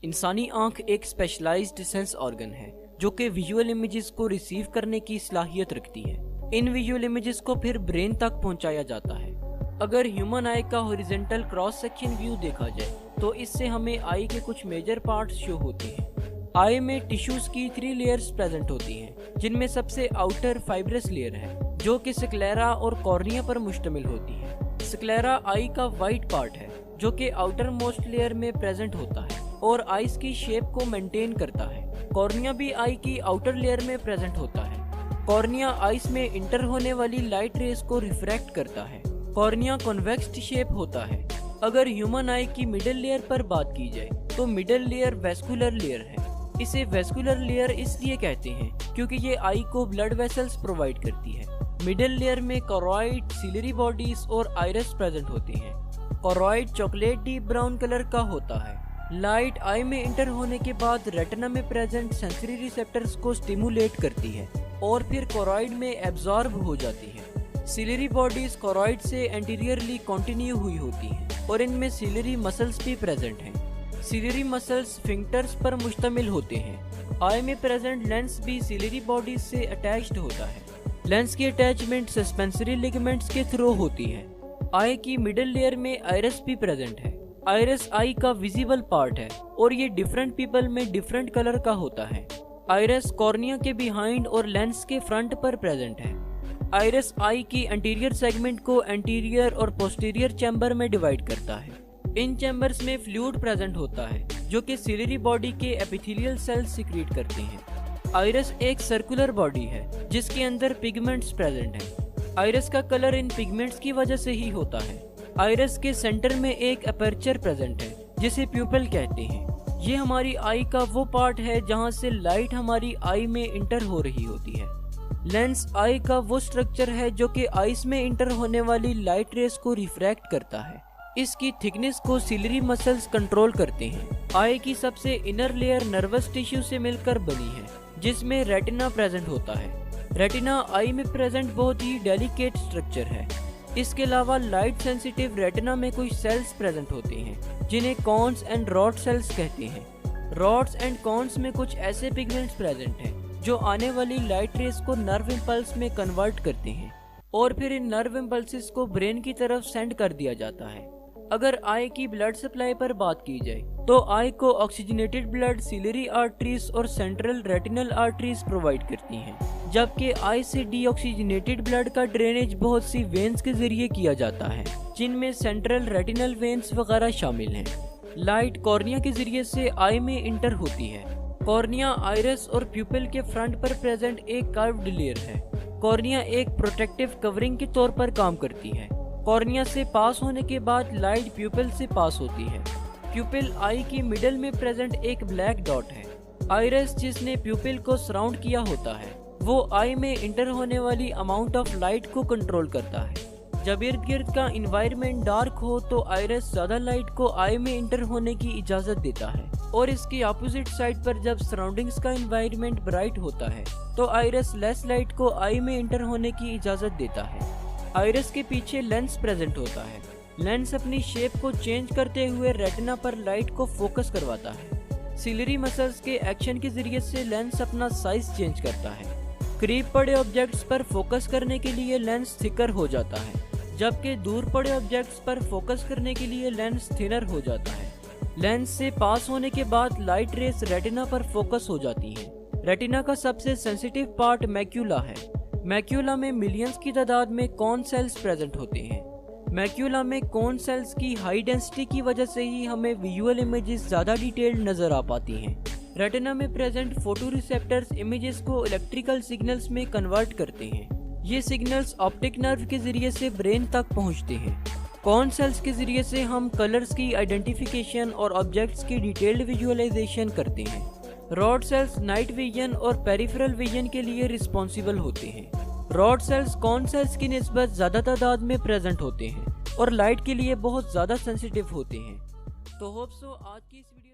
इंसानी आंख एक स्पेशलाइज्ड सेंस ऑर्गन है जो कि विजुअल इमेजेस को रिसीव करने की सलाहियत रखती है। इन विजुअल इमेजेस को फिर ब्रेन तक पहुंचाया जाता है। अगर ह्यूमन आई का हॉरिजॉन्टल क्रॉस सेक्शन व्यू देखा जाए तो इससे हमें आई के कुछ मेजर पार्ट्स शो होते हैं। आई में टिश्यूज की 3 लेयर्स प्रेजेंट होती हैं, जिनमें सबसे आउटर फाइब्रस लेयर है जो कि स्क्लेरा और कॉर्निया पर मुश्तमिल होती है। स्क्लेरा आई का वाइट पार्ट है जो कि आउटर मोस्ट लेयर में प्रेजेंट होता है और आइस की शेप को मेंटेन करता है। कॉर्निया भी आई की आउटर लेयर में प्रेजेंट होता है। कॉर्निया आइस में इंटर होने वाली लाइट रेस को रिफ्रैक्ट करता है। कॉर्निया कॉन्वेक्स शेप होता है। अगर ह्यूमन आई की मिडिल लेयर पर बात की जाए तो मिडिल लेयर वेस्कुलर लेयर है। इसे वेस्कुलर लेयर इसलिए कहते हैं क्योंकि ये आई को ब्लड वेसल्स प्रोवाइड करती है। मिडिल लेयर में कोरॉइड, सिलरी बॉडीज और आइरिस प्रेजेंट होते हैं। Choroid chocolate deep brown colour का होता है। लाइट आई में इंटर होने के बाद रेटिना में प्रेजेंट सेंसरी रिसेप्टर्स को स्टिमुलेट करती है और फिर कोरॉइड में एब्जॉर्ब हो जाती है। सिलरी बॉडीज कोरॉइड से एंटीरियरली कंटिन्यू हुई होती हैं और इनमें सिलरी मसल्स भी प्रेजेंट हैं। सिलरी मसल्स फिंगर्स पर मुश्तमिल होते हैं। आई में प्रेजेंट लेंस भी सिलरी बॉडीज से अटैच्ड होता है। लेंस की अटैचमेंट सस्पेंसरी लिगामेंट्स के थ्रू होती है। आई की मिडिल लेयर में आइरिस भी प्रेजेंट है। आइरिस आई का विजिबल पार्ट है और ये डिफरेंट पीपल में डिफरेंट कलर का होता है। आइरिस कॉर्निया के बिहाइंड और लेंस के फ्रंट पर प्रेजेंट है। आइरिस आई की एंटीरियर सेगमेंट को एंटीरियर और पोस्टीरियर चैम्बर में डिवाइड करता है। इन चैम्बर्स में फ्लूइड प्रेजेंट होता है जो कि सिलरी बॉडी के एपिथेलियल सेल्स सिक्रीट करते हैं। आइरिस एक सर्कुलर बॉडी है जिसके अंदर पिगमेंट्स प्रेजेंट हैं। आइरिस का कलर इन पिगमेंट्स की वजह से ही होता है। आइरिस के सेंटर में एक अपर्चर प्रेजेंट है जिसे प्यूपिल कहते हैं। ये हमारी आई का वो पार्ट है जहाँ से लाइट हमारी आई में इंटर हो रही होती है। लेंस आई का वो स्ट्रक्चर है जो कि आइस में इंटर होने वाली लाइट रेस को रिफ्रैक्ट करता है। इसकी थिकनेस को सिलरी मसल्स कंट्रोल करते हैं। आई की सबसे इनर लेयर नर्वस टिश्यू से मिलकर बनी है जिसमें रेटिना प्रेजेंट होता है। रेटिना आई में प्रेजेंट बहुत ही डेलिकेट स्ट्रक्चर है। इसके अलावा लाइट सेंसिटिव रेटिना में कुछ सेल्स प्रेजेंट होते हैं जिन्हें कॉन्स एंड रॉड सेल्स कहते हैं। रॉड्स एंड कॉन्स में कुछ ऐसे पिगमेंट्स प्रेजेंट हैं जो आने वाली लाइट रेस को नर्व इम्पल्स में कन्वर्ट करते हैं और फिर इन नर्व इम्पल्सेस को ब्रेन की तरफ सेंड कर दिया जाता है। अगर आई की ब्लड सप्लाई पर बात की जाए तो आई को ऑक्सीजनेटेड ब्लड सिलरी आर्टरीज और सेंट्रल रेटिनल आर्टरीज प्रोवाइड करती हैं, जबकि आई से डीऑक्सीजनेटेड ब्लड का ड्रेनेज बहुत सी वेन्स के जरिए किया जाता है जिनमें सेंट्रल रेटिनल वेन्स वगैरह शामिल हैं। लाइट कॉर्निया के जरिए से आई में इंटर होती है। कॉर्निया आइरिस और प्यूपिल के फ्रंट पर प्रेजेंट एक कर्व्ड लेयर है। कॉर्निया एक प्रोटेक्टिव कवरिंग के तौर पर काम करती है। कॉर्निया से पास होने के बाद लाइट प्यूपिल से पास होती है। प्यूपिल आई की मिडल में प्रेजेंट एक ब्लैक डॉट है। आइरिस जिसने प्यूपिल को सराउंड किया होता है वो आई में इंटर होने वाली अमाउंट ऑफ लाइट को कंट्रोल करता है। जब इर्द गिर्द का इन्वायरमेंट डार्क हो तो आइरिस ज्यादा लाइट को आई में इंटर होने की इजाजत देता है और इसकी अपोजिट साइड पर जब सराउंडिंग्स का इन्वायरमेंट ब्राइट होता है तो आइरिस लेस लाइट को आई में इंटर होने की इजाजत देता है। आइरिस के पीछे लेंस प्रेजेंट होता है। लेंस अपनी शेप को चेंज करते हुए रेटिना पर लाइट को फोकस करवाता है। सिलरी मसल्स के एक्शन के जरिए से लेंस अपना साइज चेंज करता है। करीब पड़े ऑब्जेक्ट्स पर फोकस करने के लिए लेंस थिकर हो जाता है, जबकि दूर पड़े ऑब्जेक्ट्स पर फोकस करने के लिए लेंस थिनर हो जाता है। लेंस से पास होने के बाद लाइट रेस रेटिना पर फोकस हो जाती है। रेटिना का सबसे सेंसिटिव पार्ट मैक्यूला है। मैक्यूला में मिलियंस की तादाद में कॉन सेल्स प्रेजेंट होते हैं। मैक्यूला में कॉन सेल्स की हाई डेंसिटी की वजह से ही हमें विजुअल इमेजेस ज्यादा डिटेल्ड नजर आ पाती हैं। रेटिना में प्रेजेंट फोटो रिसेप्टर्स इमेजेस को इलेक्ट्रिकल सिग्नल्स में कन्वर्ट करते हैं। ये सिग्नल्स ऑप्टिक नर्व के जरिए से ब्रेन तक पहुंचते हैं। कॉन सेल्स के जरिए से हम कलर्स की आइडेंटिफिकेशन और ऑब्जेक्ट्स की डिटेल्ड विजुअलाइजेशन करते हैं। रॉड सेल्स नाइट विजन और पेरिफेरल विजन के लिए रिस्पॉन्सिबल होते हैं। रॉड सेल्स कॉन सेल्स की निस्बत ज्यादा तादाद में प्रेजेंट होते हैं और लाइट के लिए बहुत ज्यादा सेंसिटिव होते हैं। तो होप सो आज की इस वीडियो